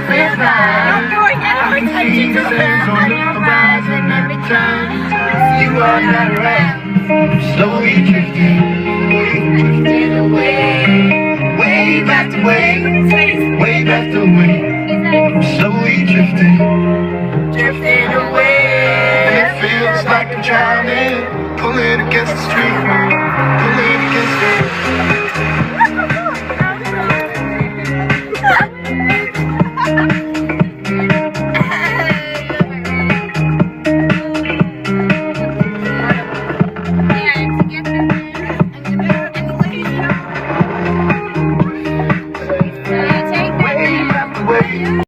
feels like I'm going out of attention to on the horizon every time you are not around. Slowly drifting away, wave after wave, wave after wave. Slowly drifting away. And it feels like I'm drowning, pulling against the street, pulling against